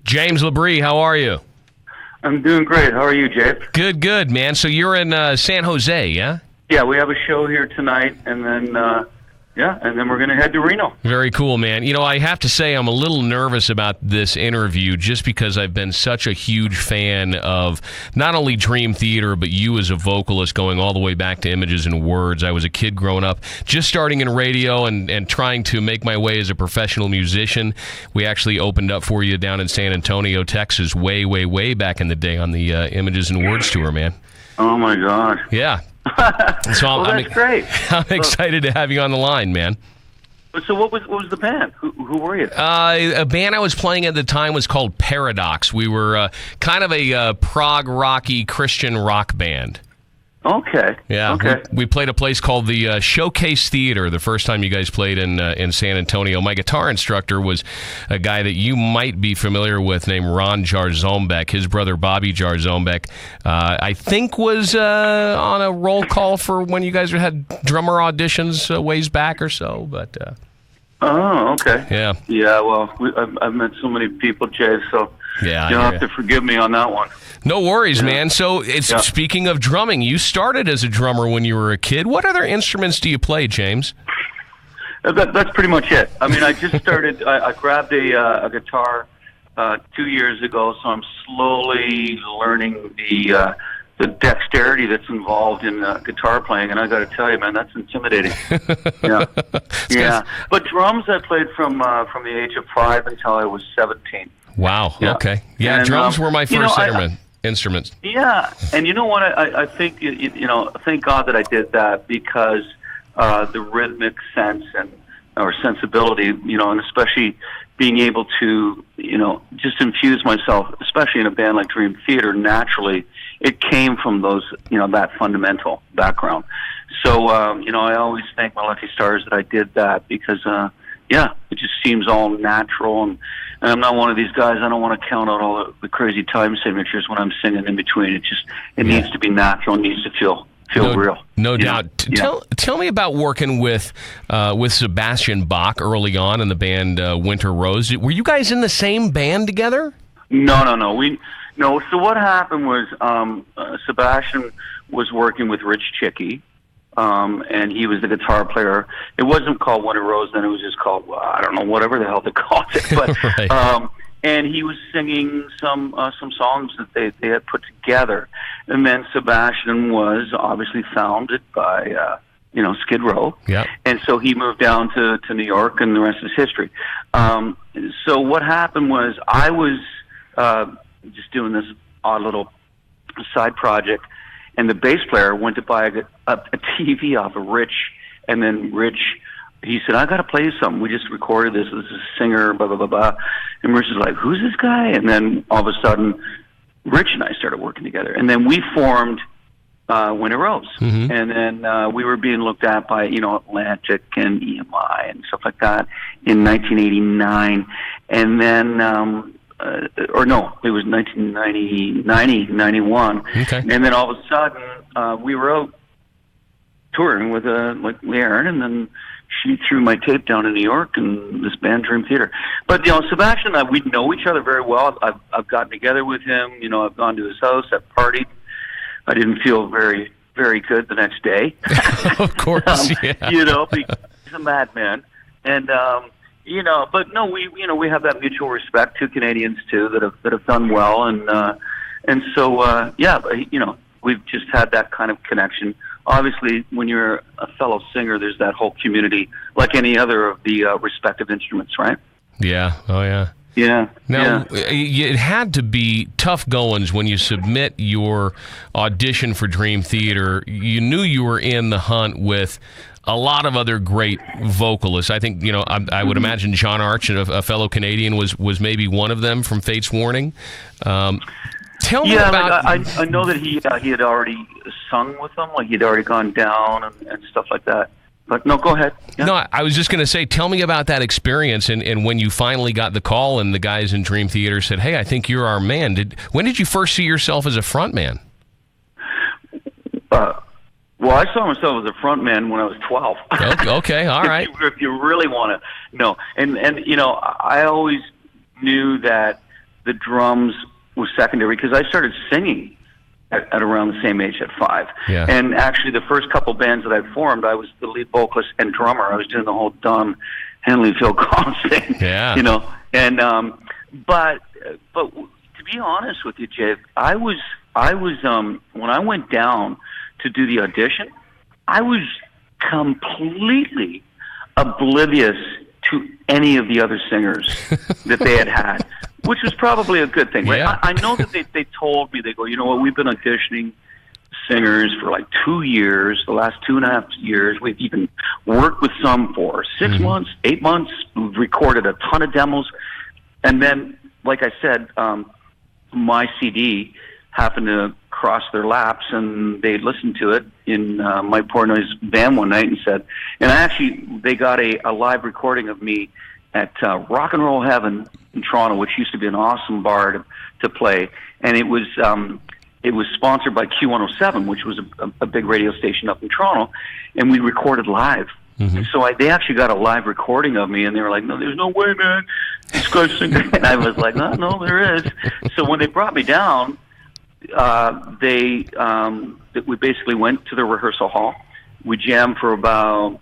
James Labrie, how are you? I'm doing great. How are you, Jay? Good, man. So you're in San Jose, yeah? Yeah, we have a show here tonight, and then we're going to head to Reno. Very cool, man. You know, I have to say I'm a little nervous about this interview just because I've been such a huge fan of not only Dream Theater, but you as a vocalist going all the way back to Images and Words. I was a kid growing up, just starting in radio and trying to make my way as a professional musician. We actually opened up for you down in San Antonio, Texas, way back in the day on the Images and Words tour, man. Oh, my God. Yeah. So well, that's great. I'm excited to have you on the line, man. So what was the band? Who were you? A band I was playing at the time was called Paradox. We were kind of a prog rocky Christian rock band. Okay. Yeah. Okay. We played a place called the Showcase Theater the first time you guys played in San Antonio. My guitar instructor was a guy that you might be familiar with named Ron Jarzombek. His brother Bobby Jarzombek, I think, was on a roll call for when you guys had drummer auditions ways back or so. But oh, okay. Yeah. Yeah. Well, I've met so many people, Jay. So yeah, you'll have to forgive me on that one. No worries, man. So, speaking of drumming, you started as a drummer when you were a kid. What other instruments do you play, James? That's pretty much it. I mean, I just started. I grabbed a guitar 2 years ago, so I'm slowly learning the dexterity that's involved in guitar playing. And I got to tell you, man, that's intimidating. Yeah. But drums, I played from the age of 5 until I was 17. Wow. Yeah. Okay. Yeah, and, drums were my first instruments. Yeah, and you know what? I think thank God that I did that because the rhythmic sense or sensibility, and especially being able to, just infuse myself, especially in a band like Dream Theater, naturally, it came from those, that fundamental background. So, I always thank my lucky stars that I did that because, it just seems all natural, and I'm not one of these guys. I don't want to count out all the crazy time signatures when I'm singing in between. It needs to be natural. It needs to feel real. No doubt. Tell me about working with Sebastian Bach early on in the band Winter Rose. Were you guys in the same band together? No. So what happened was Sebastian was working with Rich Chicky. And he was the guitar player. It wasn't called Winter Rose then; it was just called I don't know, whatever the hell they called it. But right. And he was singing some songs that they had put together. And then Sebastian was obviously founded by Skid Row. Yeah. And so he moved down to New York, and the rest is history. So what happened was I was just doing this odd little side project. And the bass player went to buy a TV off of Rich, and then Rich, he said, I got to play you something. We just recorded this. This is a singer, blah, blah, blah, blah. And Rich is like, who's this guy? And then all of a sudden, Rich and I started working together. And then we formed Winter Rose. Mm-hmm. And then we were being looked at by, Atlantic and EMI and stuff like that in 1989. And then... it was 91. Okay. And then all of a sudden, we were out touring with Leanne, and then she threw my tape down in New York and this band Dream Theater. But, Sebastian and I, we know each other very well. I've gotten together with him. I've gone to his house. I've partied. I didn't feel very, very good the next day. Of course, yeah. Because he's a madman. And, but no, we have that mutual respect. Two Canadians too that have done well, and so we've just had that kind of connection. Obviously, when you're a fellow singer, there's that whole community, like any other of the respective instruments, right? Yeah. Oh yeah. Yeah. Now, it had to be tough goings when you submit your audition for Dream Theater. You knew you were in the hunt with a lot of other great vocalists. I think, I would imagine John Arch, a fellow Canadian, was maybe one of them from Fate's Warning. Tell me about... I know that he had already sung with them, like he'd already gone down and stuff like that. But no, go ahead. Yeah. No, I was just going to say, tell me about that experience and when you finally got the call and the guys in Dream Theater said, hey, I think you're our man. When did you first see yourself as a front man? Well, I saw myself as a front man when I was 12. Okay, all right. If you really want to know. And I always knew that the drums was secondary because I started singing at around the same age at 5. Yeah. And actually the first couple bands that I formed, I was the lead vocalist and drummer. I was doing the whole Don Henley, Phil Collins thing, Yeah. And but to be honest with you, Jay, I was when I went down to do the audition, I was completely oblivious to any of the other singers that they had, which was probably a good thing. Right? Yeah. I know that they told me, they go, you know what, we've been auditioning singers for like 2 years, the last 2.5 years. We've even worked with some for 6 months, 8 months. We've recorded a ton of demos. And then, like I said, my CD happened to cross their laps, and they listened to it in Mike Portnoy's band one night and said, and they got a live recording of me at Rock and Roll Heaven in Toronto, which used to be an awesome bar to play, and it was sponsored by Q107, which was a big radio station up in Toronto, and we recorded live. And so they actually got a live recording of me, and they were like, "No, there's no way, man. This guy's singing." And I was like, "No, there is." So when they brought me down, we basically went to the rehearsal hall. We jammed for about,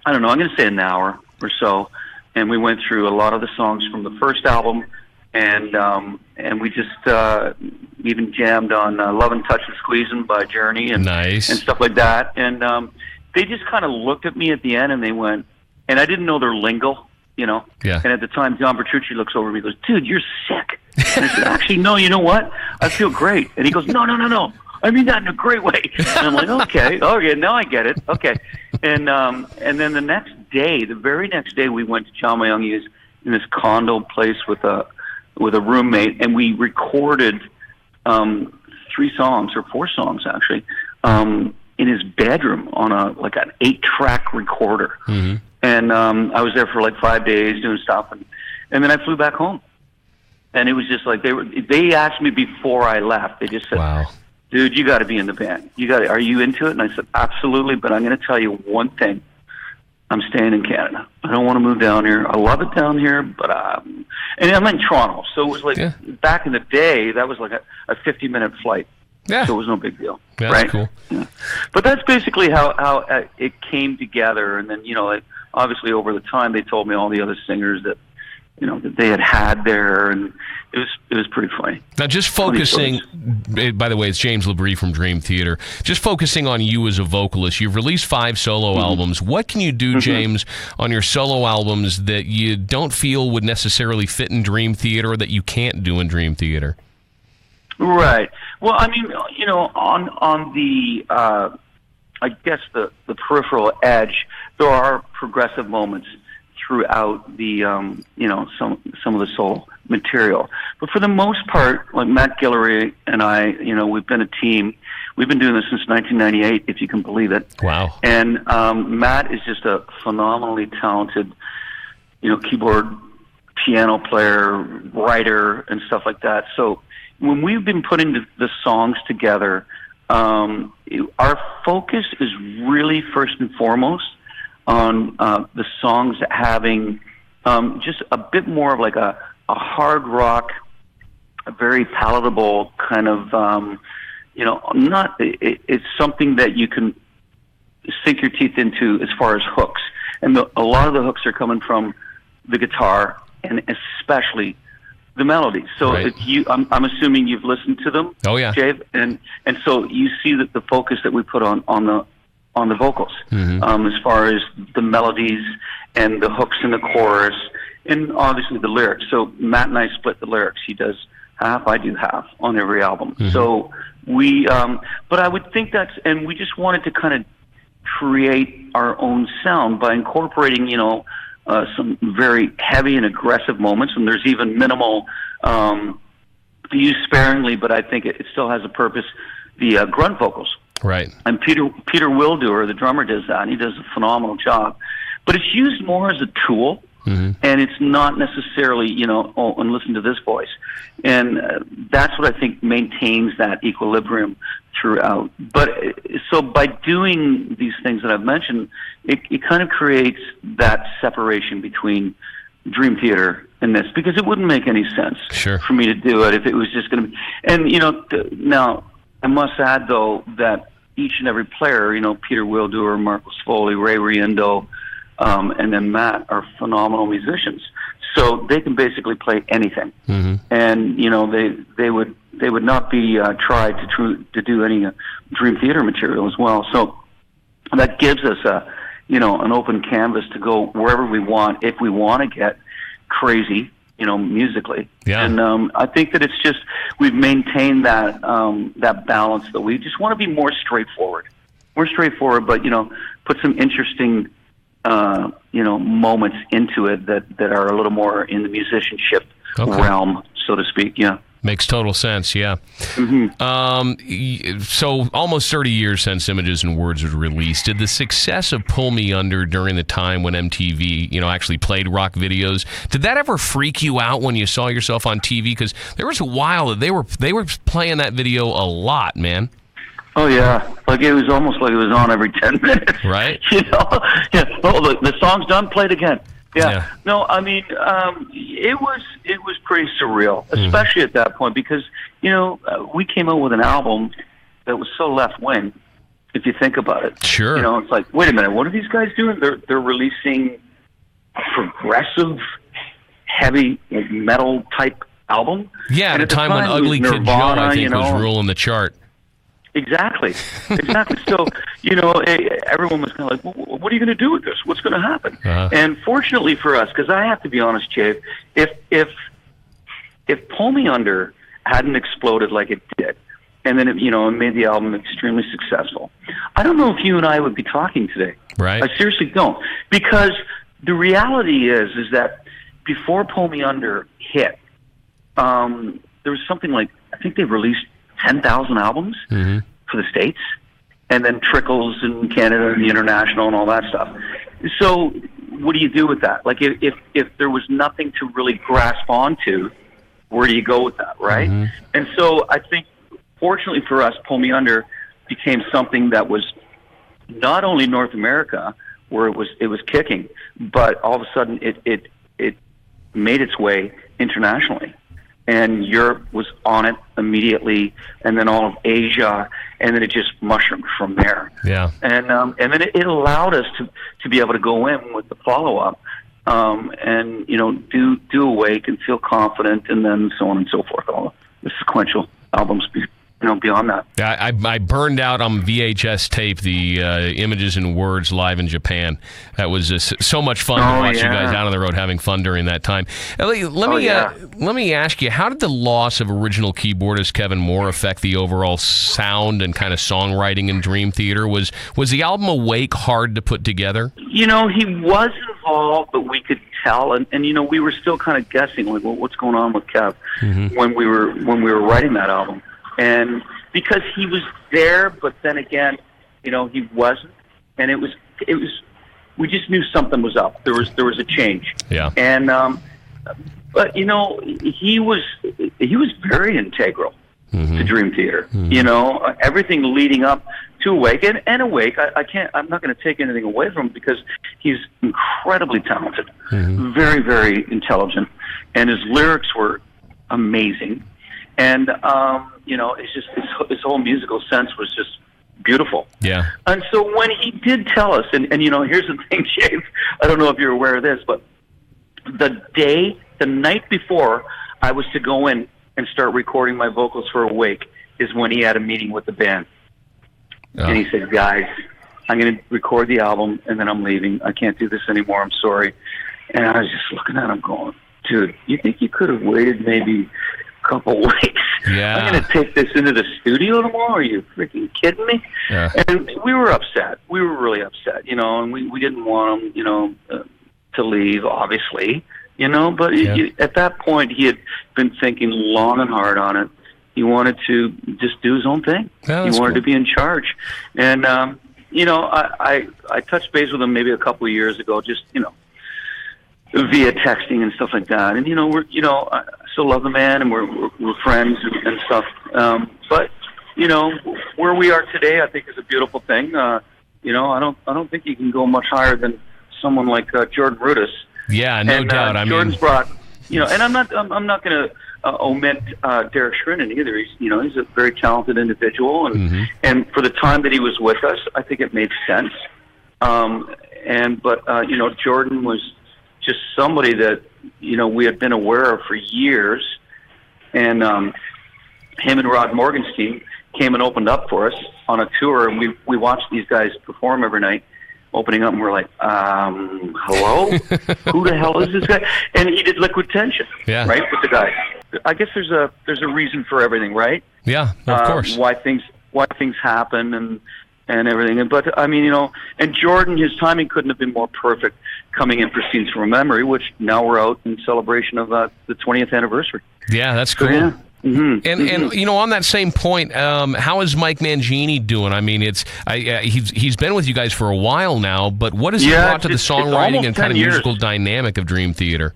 I don't know, I'm going to say an hour or so, and we went through a lot of the songs from the first album, and we just even jammed on "Love and Touch and Squeezing" by Journey and Nice. and stuff like that. And they just kind of looked at me at the end, and they went, and I didn't know their lingo, Yeah. And at the time, John Petrucci looks over at me and goes, "Dude, you're sick." And I said, "Actually, no, you know what? I feel great." And he goes, No. I mean that in a great way. And I'm like, okay, now I get it. Okay. And then the very next day, we went to John Mayungi's in this condo place with a roommate, and we recorded 3 songs or 4 songs actually in his bedroom on an 8-track recorder. And I was there for like 5 days doing stuff, and then I flew back home. And it was just like they asked me before I left. They just said, Wow. "Dude, you got to be in the band. Are you into it?" And I said, "Absolutely, but I'm going to tell you one thing. I'm staying in Canada. I don't want to move down here. I love it down here, but and I'm in Toronto, so it was like back in the day, that was like a 50-minute flight. Yeah. So it was no big deal. Yeah, right? That's cool. Yeah. But that's basically how it came together. And then obviously over the time, they told me all the other singers that that they had there, and it was pretty funny. Now, just focusing, by the way, it's James Labrie from Dream Theater. Just focusing on you as a vocalist, you've released 5 solo albums. What can you do, James, on your solo albums that you don't feel would necessarily fit in Dream Theater or that you can't do in Dream Theater? Right. Well, I mean, on the, I guess the peripheral edge, there are progressive moments throughout the some of the soul material, but for the most part, like Matt Guillory and I, we've been a team. We've been doing this since 1998, if you can believe it. Wow! And Matt is just a phenomenally talented, keyboard, piano player, writer, and stuff like that. So when we've been putting the songs together, our focus is really first and foremost on the songs having just a bit more of like a hard rock, a very palatable kind of, it's something that you can sink your teeth into as far as hooks. And a lot of the hooks are coming from the guitar and especially the melodies. So right. I'm assuming you've listened to them. Oh yeah, Jave, and so you see that the focus that we put on the vocals, as far as the melodies and the hooks in the chorus, and obviously the lyrics. So Matt and I split the lyrics. He does half, I do half on every album. So we, but I would think and we just wanted to kind of create our own sound by incorporating, some very heavy and aggressive moments, and there's even minimal, used sparingly, but I think it still has a purpose, the grunt vocals. Right. And Peter Wildoer, the drummer, does that, and he does a phenomenal job. But it's used more as a tool, and it's not necessarily, and listen to this voice. And that's what I think maintains that equilibrium throughout. But so by doing these things that I've mentioned, it kind of creates that separation between Dream Theater in this, because it wouldn't make any sense Sure. for me to do it if it was just going to be. And, now I must add, though, that each and every player, Peter Wildoer, Marcos Foley, Ray Riendo, and then Matt are phenomenal musicians. So they can basically play anything. Mm-hmm. And, they would not be tried to do any Dream Theater material as well. So that gives us an open canvas to go wherever we want, if we want to get crazy, musically. Yeah. And I think that it's just, we've maintained that balance, that we just want to be more straightforward, but put some interesting moments into it that are a little more in the musicianship realm, so to speak. Yeah. Makes total sense, yeah. Mm-hmm. So almost 30 years since Images and Words was released. Did the success of Pull Me Under during the time when MTV, actually played rock videos, did that ever freak you out when you saw yourself on TV? Because there was a while that they were playing that video a lot, man. Oh yeah, like it was almost like it was on every 10 minutes. Right. Yeah. Oh, the song's done. Play it again. Yeah. No, I mean, it was pretty surreal, especially at that point, because we came out with an album that was so left wing, if you think about it. Sure. It's like, wait a minute, what are these guys doing? They're releasing a progressive, heavy metal type album. Yeah, at a time when Ugly Kid Joe, I think, was ruling the chart. Exactly. So, everyone was kind of like, well, what are you going to do with this? What's going to happen? Uh-huh. And fortunately for us, because I have to be honest, Jay, if Pull Me Under hadn't exploded like it did, and then it made the album extremely successful, I don't know if you and I would be talking today. Right. I seriously don't. Because the reality is that before Pull Me Under hit, there was something like, I think they released 10,000 albums for the States, and then trickles in Canada and the international and all that stuff. So what do you do with that? Like, if there was nothing to really grasp onto, where do you go with that, right? And so I think, fortunately for us, Pull Me Under became something that was not only North America, where it was kicking, but all of a sudden it made its way internationally. And Europe was on it immediately, and then all of Asia, and then it just mushroomed from there. Yeah. And then it allowed us to be able to go in with the follow-up, and do Awake and Feel Confident, and then so on and so forth. All the sequential albums beyond that. I burned out on VHS tape the Images and Words live in Japan. That was just so much fun to watch you guys out on the road having fun during that time. Let me ask you, how did the loss of original keyboardist Kevin Moore affect the overall sound and kind of songwriting in Dream Theater? Was the album Awake hard to put together? He was involved, but we could tell, and we were still kind of guessing, like, well, what's going on with Kev when we were writing that album. And because he was there, but then again, he wasn't, and it was. We just knew something was up. There was a change. Yeah. And but he was very integral to Dream Theater. Everything leading up to Awake and Awake. I'm not going to take anything away from him, because he's incredibly talented, very, very intelligent, and his lyrics were amazing. And it's just his whole musical sense was just beautiful. Yeah. And so when he did tell us, and here's the thing, James, I don't know if you're aware of this, but the night before I was to go in and start recording my vocals for Awake is when he had a meeting with the band. And he said, guys, I'm going to record the album, and then I'm leaving. I can't do this anymore. I'm sorry. And I was just looking at him going, dude, you think you could have waited maybe couple weeks? Yeah. I'm going to take this into the studio tomorrow? Are you freaking kidding me? Yeah. And we were upset. We were really upset, and we didn't want him, to leave, obviously, but at that point he had been thinking long and hard on it. He wanted to just do his own thing. Yeah, he wanted to be in charge. And, I touched base with him maybe a couple of years ago, just, via texting and stuff like that. And I still love the man, and we're friends and stuff. But where we are today, I think, is a beautiful thing. I don't think you can go much higher than someone like Jordan Rudess. Yeah, no doubt. Jordan's brought and I'm not going to omit Derek Shrinin either. He's a very talented individual, and for the time that he was with us, I think it made sense. But Jordan was just somebody that we had been aware of for years, and him and Rod Morgenstein came and opened up for us on a tour, and we watched these guys perform every night, opening up, and we're like, hello? Who the hell is this guy? And he did Liquid Tension, right, with the guys. I guess there's a reason for everything, right? Yeah, of course. Why things happen and everything. But I mean, and Jordan, his timing couldn't have been more perfect, coming in for Scenes from a Memory, which now we're out in celebration of the 20th anniversary. Yeah, that's cool. So, yeah. And on that same point, how is Mike Mangini doing? I mean, he's been with you guys for a while now, but what has he brought to the songwriting and kind of musical dynamic of Dream Theater?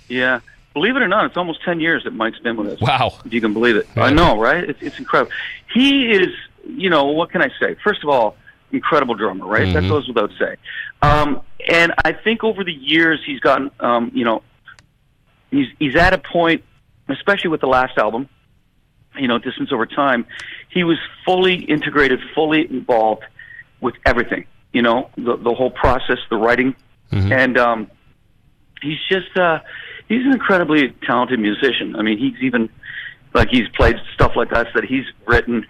Yeah, believe it or not, it's almost 10 years that Mike's been with us. Wow, if you can believe it. I know, right? It's incredible. He is, what can I say? First of all, incredible drummer, right? That goes without saying. And I think over the years he's gotten, he's at a point, especially with the last album, Distance Over Time, he was fully integrated, fully involved with everything, the whole process, the writing. And he's just, he's an incredibly talented musician. I mean, he's played stuff like us that he's written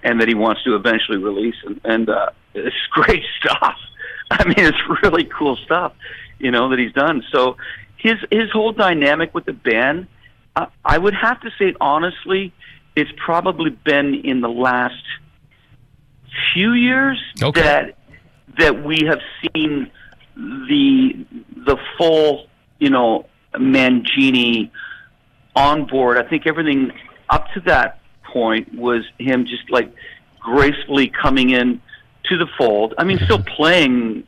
and that he wants to eventually release. And it's great stuff. I mean, it's really cool stuff, that he's done. So his whole dynamic with the band, I would have to say, honestly, it's probably been in the last few years that we have seen the full, Mangini on board. I think everything up to that point was him just like gracefully coming in to the fold. I mean, still playing,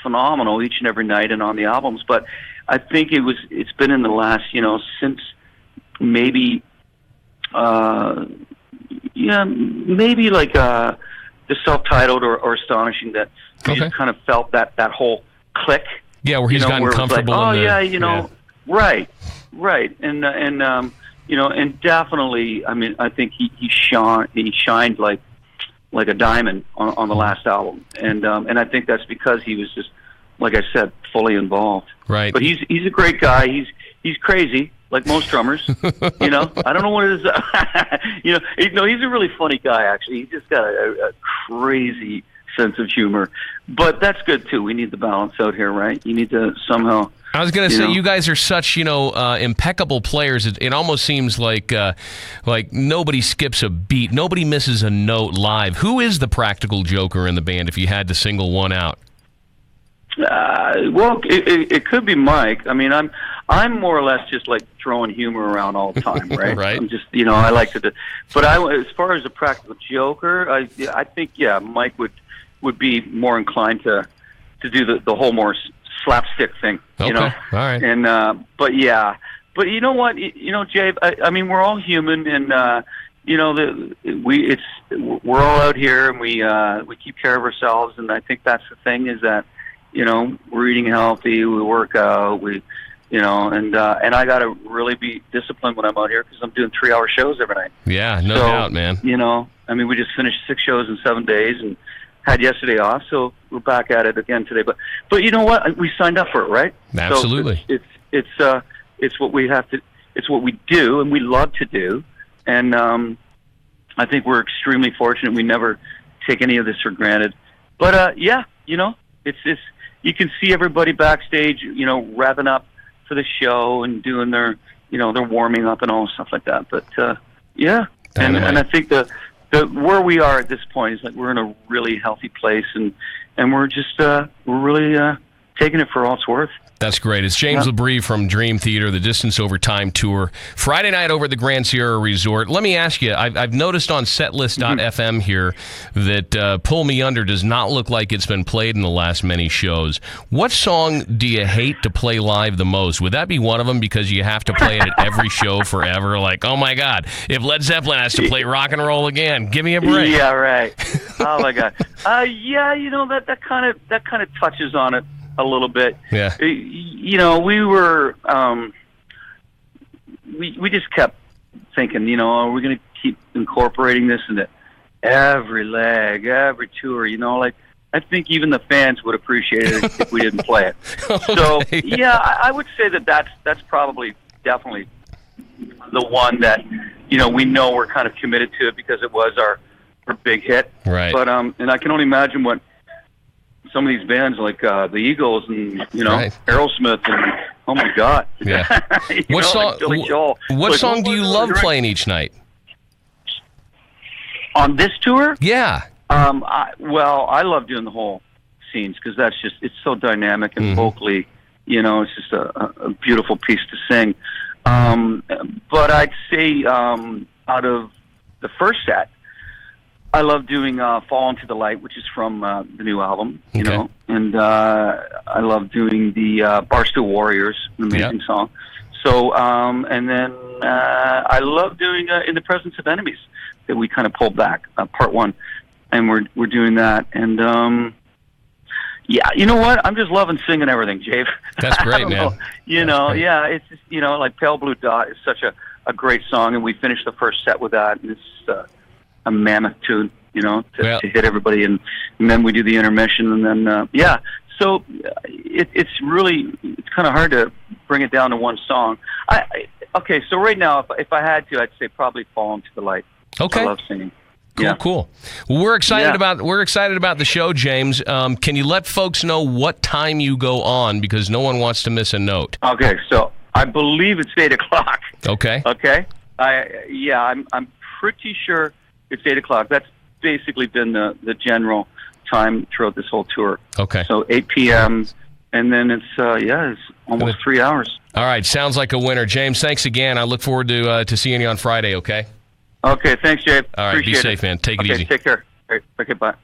phenomenal each and every night and on the albums, but I think it's been in the last, since maybe maybe like the Self-Titled or Astonishing, that we just kind of felt that whole click. Yeah, where he's gotten comfortable. Right, and and definitely, I mean, I think he shined like a diamond on the last album, and I think that's because he was just, like I said, fully involved. Right. But he's a great guy. He's crazy, like most drummers. I don't know what it is. He's a really funny guy. Actually, he's just got a crazy sense of humor. But that's good too. We need the balance out here, right? You need to somehow. I was going to say, you guys are such, impeccable players. It almost seems like nobody skips a beat, nobody misses a note live. Who is the practical joker in the band, if you had to single one out? Well, it could be Mike. I mean, I'm more or less just like throwing humor around all the time, right? Right. I'm just, I like to do. But as far as a practical joker, I think Mike would be more inclined to do the whole more slapstick thing. Okay. All right. And but you know what? Jay, I mean, we're all human, and we're all out here, and we keep care of ourselves, and I think that's the thing, is that we're eating healthy, we work out, and I got to really be disciplined when I'm out here, because I'm doing 3-hour shows every night. Yeah, no doubt, man. I mean, we just finished 6 shows in 7 days, and had yesterday off, so we're back at it again today. But you know what? We signed up for it, right? Absolutely. So it's what we have to. It's what we do, and we love to do. And I think we're extremely fortunate. We never take any of this for granted. But it's you can see everybody backstage, revving up for the show and doing their warming up and all stuff like that. But and I think where we are at this point is like we're in a really healthy place, and we're just we're really taking it for all it's worth. That's great. It's James Labrie from Dream Theater, the Distance Over Time tour. Friday night over at the Grand Sierra Resort. Let me ask you, I've noticed on setlist.fm here that Pull Me Under does not look like it's been played in the last many shows. What song do you hate to play live the most? Would that be one of them, because you have to play it at every show forever? Like, oh my God, if Led Zeppelin has to play rock and roll again, give me a break. Yeah, right. Oh my God. That kind of touches on it a little bit. Yeah. We were, we just kept thinking, you know, are we going to keep incorporating this into every leg, every tour? You know, like, I think even the fans would appreciate it if we didn't play it. Okay. So, yeah, I would say that's probably definitely the one that, you know, we know we're kind of committed to it because it was our big hit. Right. But and I can only imagine what some of these bands like the Eagles and, you know, Right. Aerosmith and, oh my God. Yeah. What song? Like Billy Joel. What Like, song do you love playing each night? On this tour? Yeah. I love doing the whole scenes because it's so dynamic and vocally, you know, it's just a beautiful piece to sing. But I'd say out of the first set, I love doing Fall Into the Light, which is from the new album, you know, and I love doing the Barstool Warriors, an amazing song. So, and then I love doing In the Presence of Enemies that we kind of pulled back, part one. And we're doing that, and yeah, you know what? I'm just loving singing everything, Jave. That's great, man. You know, yeah, it's just, you know, like Pale Blue Dot is such a great song, and we finished the first set with that, and it's a mammoth tune, you know, to hit everybody, and then we do the intermission, and then yeah. So it's kind of hard to bring it down to one song. Okay, so right now, if I had to, I'd say probably Fall Into the Light. Okay. I love singing. Cool. Well, we're excited about the show, James. Can you let folks know what time you go on, because no one wants to miss a note? Okay, so I believe it's 8:00. Okay. Okay. I'm pretty sure it's 8:00. That's basically been the general time throughout this whole tour. Okay. So 8 p.m. and then it's almost 3 hours. All right, sounds like a winner, James. Thanks again. I look forward to seeing you on Friday. Okay. Okay, thanks, Jay. All right, be safe, man. Take it easy. Take care. All right, okay, bye.